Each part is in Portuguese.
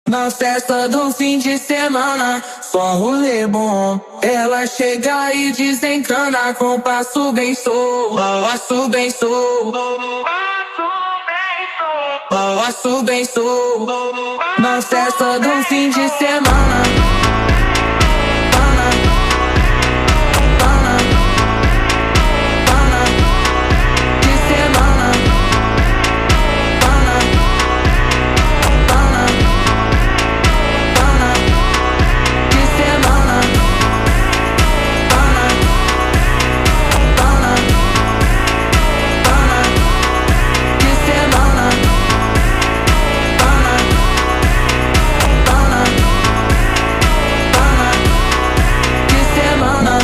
Na festa do fim de semana, só rolê bom. Ela chega e desencana com passo bem solto, passo bem solto, passo bem solto. Na festa do fim de semana.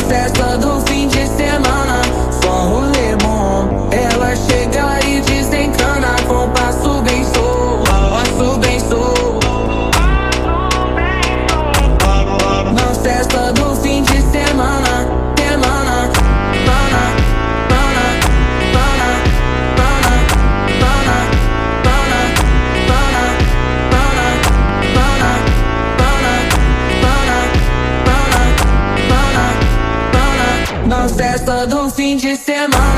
Festa do fim de semana, só rolê bom. Ela chega e desencana com passo bem solto, passo bem solto. Na festa do fim de semana, semana, pana, pana, pana, pana, pana, pana, pana, pana, pana, pana, pana, pana, pana. Na festa do fim de semana.